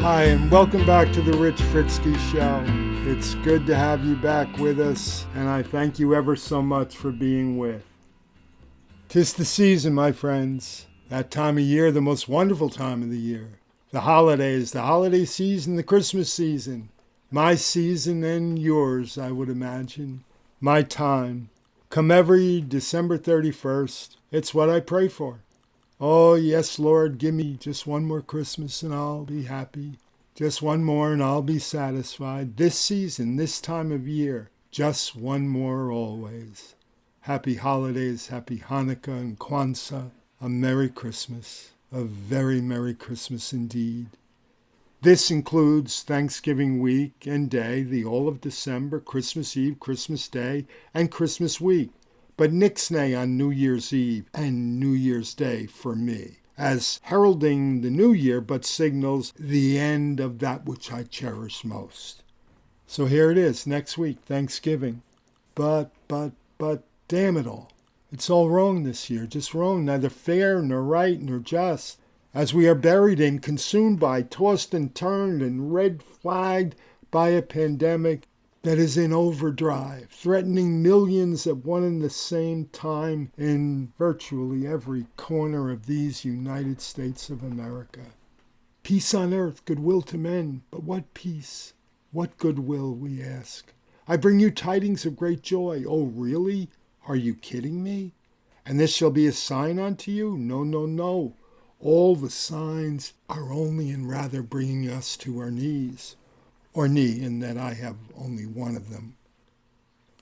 Hi, and welcome back to the Rich Fritzky Show. It's good to have you back with us, and I thank you ever so much for being with. 'Tis the season, my friends. That time of year, the most wonderful time of the year. The holidays, the holiday season, the Christmas season. My season and yours, I would imagine. My time. Come every December 31st. It's what I pray for. Oh, yes, Lord, give me just one more Christmas and I'll be happy. Just one more and I'll be satisfied. This season, this time of year, just one more always. Happy holidays, happy Hanukkah and Kwanzaa. A Merry Christmas, a very Merry Christmas indeed. This includes Thanksgiving week and day, the all of December, Christmas Eve, Christmas Day, and Christmas week. But nixnay on New Year's Eve and New Year's Day for me, as heralding the new year but signals the end of that which I cherish most. So here it is, next week, Thanksgiving. But, damn it all. It's all wrong this year, just wrong, neither fair nor right nor just. As we are buried in, consumed by, tossed and turned and red flagged by a pandemic that is in overdrive, threatening millions at one and the same time in virtually every corner of these United States of America. Peace on earth, goodwill to men, but what peace? What goodwill, we ask? I bring you tidings of great joy. Oh, really? Are you kidding me? And this shall be a sign unto you? No, no, no. All the signs are only and rather bringing us to our knees. Or knee, in that I have only one of them.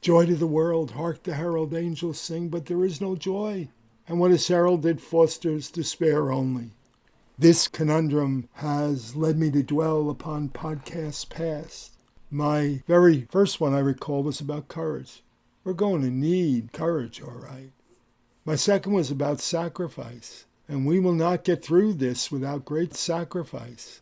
Joy to the world, hark the herald angels sing, but there is no joy. And what is heralded fosters despair only. This conundrum has led me to dwell upon podcasts past. My very first one I recall was about courage. We're going to need courage, all right. My second was about sacrifice, and we will not get through this without great sacrifice.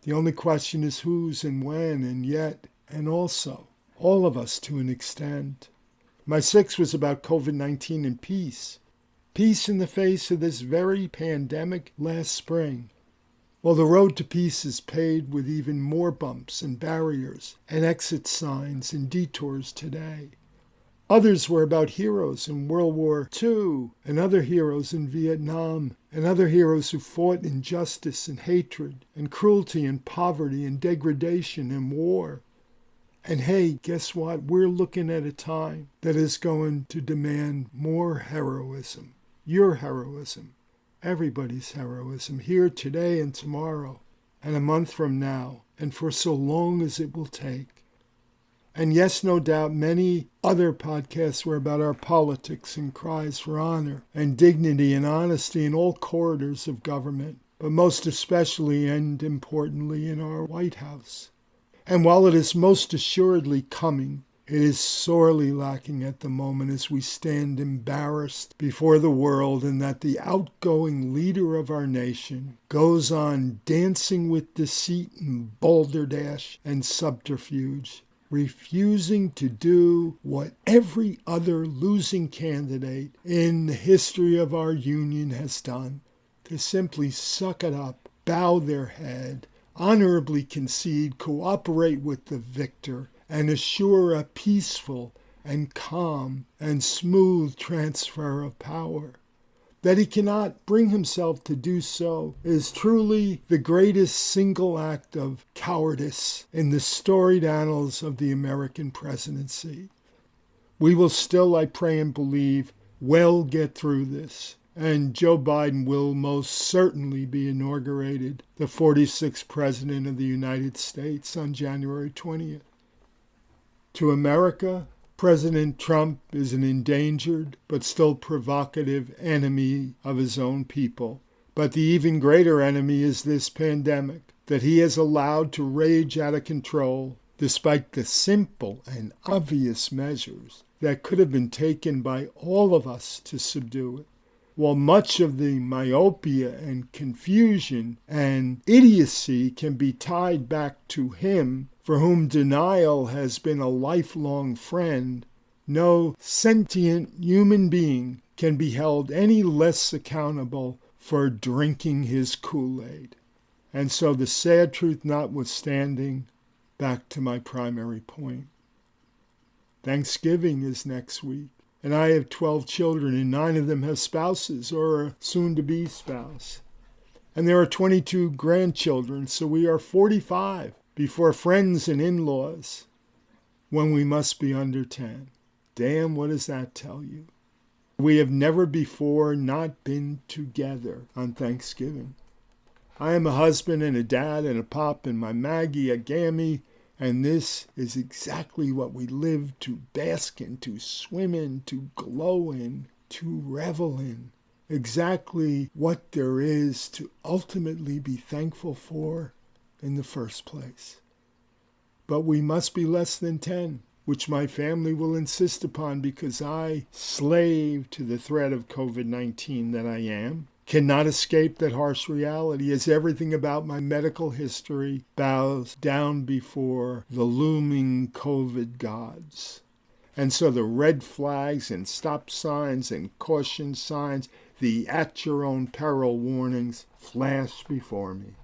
The only question is whose and when and yet, and also, all of us to an extent. My sixth was about COVID-19 and peace. Peace in the face of this very pandemic last spring. Well, the road to peace is paved with even more bumps and barriers and exit signs and detours today. Others were about heroes in World War II, and other heroes in Vietnam, and other heroes who fought injustice and hatred, and cruelty and poverty and degradation and war. And hey, guess what? We're looking at a time that is going to demand more heroism. Your heroism. Everybody's heroism, here today and tomorrow, and a month from now, and for so long as it will take. And yes, no doubt, many other podcasts were about our politics and cries for honor and dignity and honesty in all corridors of government, but most especially and importantly in our White House. And while it is most assuredly coming, it is sorely lacking at the moment as we stand embarrassed before the world, and that the outgoing leader of our nation goes on dancing with deceit and balderdash and subterfuge, refusing to do what every other losing candidate in the history of our union has done, to simply suck it up, bow their head, honorably concede, cooperate with the victor, and assure a peaceful and calm and smooth transfer of power. That he cannot bring himself to do so is truly the greatest single act of cowardice in the storied annals of the American presidency. We will still, I pray and believe, well get through this, and Joe Biden will most certainly be inaugurated the 46th President of the United States on January 20th. To America, President Trump is an endangered but still provocative enemy of his own people. But the even greater enemy is this pandemic that he has allowed to rage out of control, despite the simple and obvious measures that could have been taken by all of us to subdue it. While much of the myopia and confusion and idiocy can be tied back to him, for whom denial has been a lifelong friend, no sentient human being can be held any less accountable for drinking his Kool-Aid. And so the sad truth notwithstanding, back to my primary point. Thanksgiving is next week. And I have 12 children, and 9 of them have spouses or a soon-to-be spouse. And there are 22 grandchildren, so we are 45 before friends and in-laws when we must be under 10. Damn, what does that tell you? We have never before not been together on Thanksgiving. I am a husband and a dad and a pop and my Maggie a gammy, and this is exactly what we live to bask in, to swim in, to glow in, to revel in. Exactly what there is to ultimately be thankful for in the first place. But we must be less than 10, which my family will insist upon because I, slave to the threat of COVID-19 that I am, cannot escape that harsh reality as everything about my medical history bows down before the looming COVID gods. And so the red flags and stop signs and caution signs, the at your own peril warnings flash before me.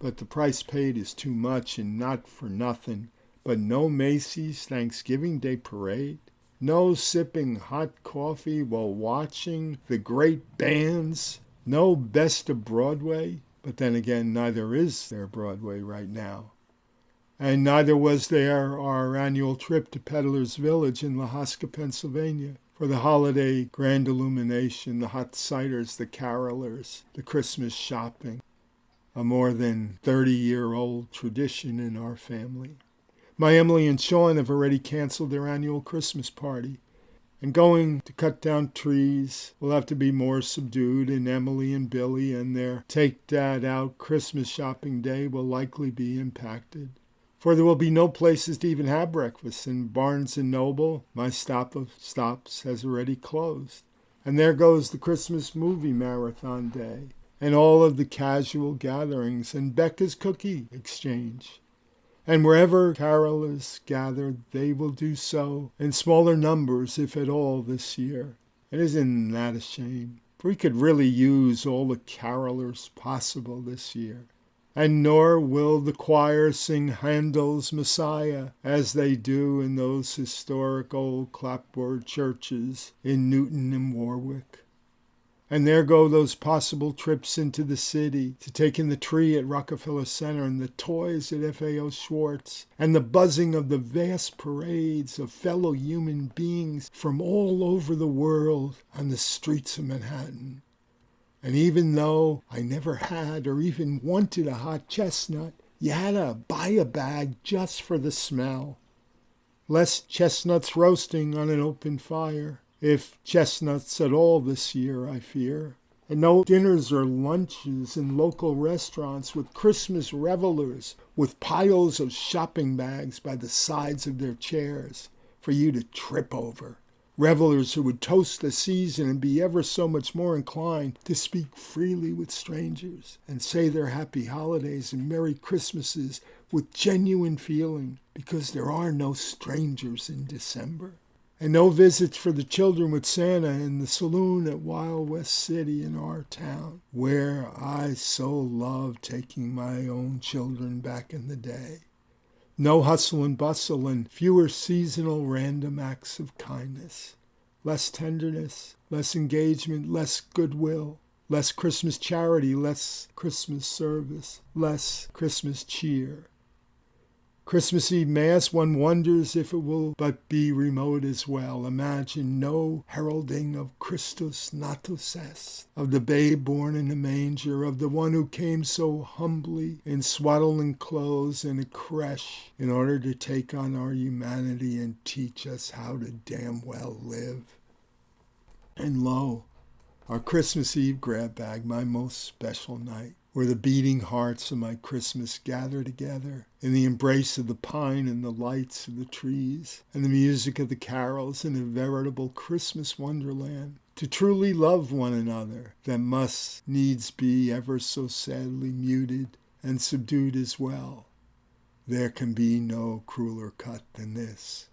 But the price paid is too much and not for nothing. But no Macy's Thanksgiving Day parade. No sipping hot coffee while watching the great bands. No best of Broadway. But then again, neither is there Broadway right now. And neither was there our annual trip to Peddler's Village in Lahaska, Pennsylvania, for the holiday grand illumination, the hot ciders, the carolers, the Christmas shopping, a more than 30-year-old tradition in our family. My Emily and Sean have already canceled their annual Christmas party, and going to cut down trees will have to be more subdued, and Emily and Billy and their Take Dad Out Christmas shopping day will likely be impacted. For there will be no places to even have breakfast, and Barnes & Noble, my stop of stops, has already closed. And there goes the Christmas movie marathon day, and all of the casual gatherings, and Becca's cookie exchange. And wherever carolers gather, they will do so in smaller numbers, if at all, this year. And isn't that a shame? For we could really use all the carolers possible this year. And nor will the choir sing Handel's Messiah as they do in those historic old clapboard churches in Newton and Warwick. And there go those possible trips into the city to take in the tree at Rockefeller Center and the toys at FAO Schwartz and the buzzing of the vast parades of fellow human beings from all over the world on the streets of Manhattan. And even though I never had or even wanted a hot chestnut, you had to buy a bag just for the smell. Less chestnuts roasting on an open fire, if chestnuts at all this year, I fear. And no dinners or lunches in local restaurants with Christmas revelers with piles of shopping bags by the sides of their chairs for you to trip over. Revelers who would toast the season and be ever so much more inclined to speak freely with strangers and say their happy holidays and Merry Christmases with genuine feeling, because there are no strangers in December. And no visits for the children with Santa in the saloon at Wild West City in our town, where I so loved taking my own children back in the day. No hustle and bustle and fewer seasonal random acts of kindness. Less tenderness, less engagement, less goodwill, less Christmas charity, less Christmas service, less Christmas cheer. Christmas Eve Mass, one wonders if it will but be remote as well. Imagine no heralding of Christus natus est, of the babe born in the manger, of the one who came so humbly in swaddling clothes in a creche in order to take on our humanity and teach us how to damn well live. And lo, our Christmas Eve grab bag, my most special night, where the beating hearts of my Christmas gather together in the embrace of the pine and the lights of the trees and the music of the carols in a veritable Christmas wonderland, to truly love one another that must needs be ever so sadly muted and subdued as well. There can be no crueler cut than this.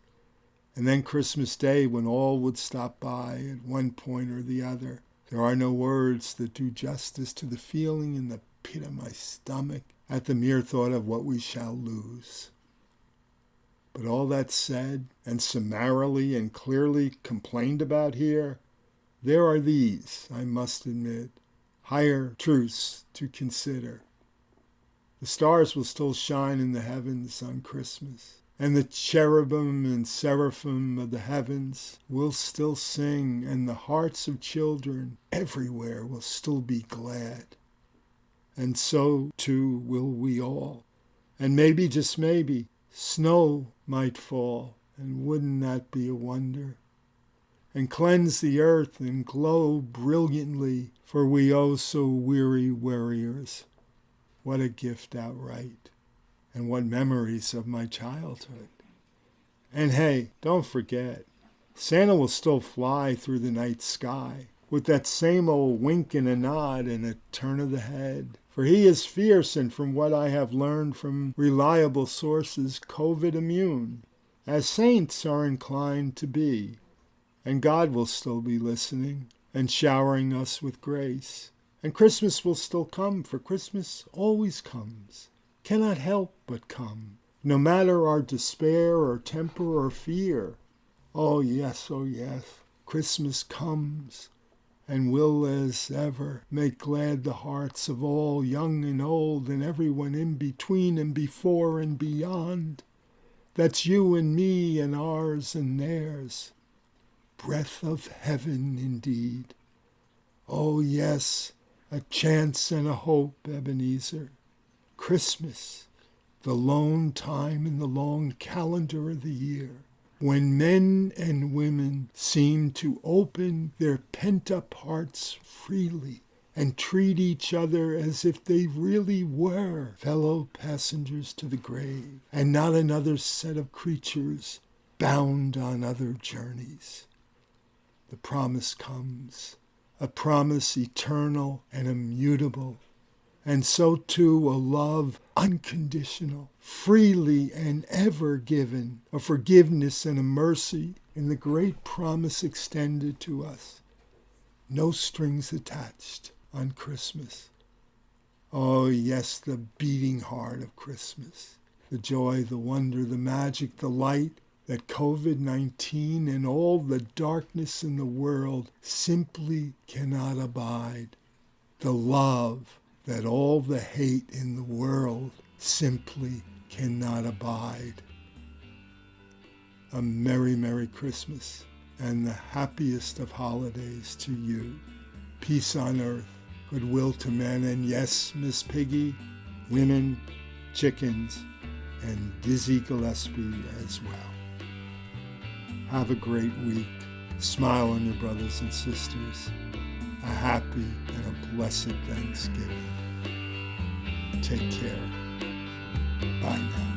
And then Christmas Day, when all would stop by at one point or the other, there are no words that do justice to the feeling and the pit of my stomach at the mere thought of what we shall lose. But all that said and summarily and clearly complained about here, there are these, I must admit, higher truths to consider. The stars will still shine in the heavens on Christmas, and the cherubim and seraphim of the heavens will still sing, and the hearts of children everywhere will still be glad. And so, too, will we all. And maybe, just maybe, snow might fall, and wouldn't that be a wonder? And cleanse the earth and glow brilliantly for we so weary warriors. What a gift outright, and what memories of my childhood. And hey, don't forget, Santa will still fly through the night sky with that same old wink and a nod and a turn of the head. For he is fierce and, from what I have learned from reliable sources, COVID immune, as saints are inclined to be. And God will still be listening and showering us with grace. And Christmas will still come, for Christmas always comes, cannot help but come, no matter our despair or temper or fear. Oh yes, Christmas comes, and will as ever make glad the hearts of all, young and old, and everyone in between and before and beyond. That's you and me and ours and theirs. Breath of heaven indeed. Oh yes, a chance and a hope, Ebenezer. Christmas, the lone time in the long calendar of the year, when men and women seem to open their pent-up hearts freely and treat each other as if they really were fellow passengers to the grave and not another set of creatures bound on other journeys. The promise comes, a promise eternal and immutable, and so too a love unconditional, freely and ever given, a forgiveness and a mercy in the great promise extended to us. No strings attached on Christmas. Oh yes, the beating heart of Christmas, the joy, the wonder, the magic, the light that COVID-19 and all the darkness in the world simply cannot abide. The love that all the hate in the world simply cannot abide. A merry, merry Christmas and the happiest of holidays to you. Peace on earth, goodwill to men, and yes, Miss Piggy, women, chickens, and Dizzy Gillespie as well. Have a great week. Smile on your brothers and sisters. A happy and a blessed Thanksgiving. Take care. Bye now.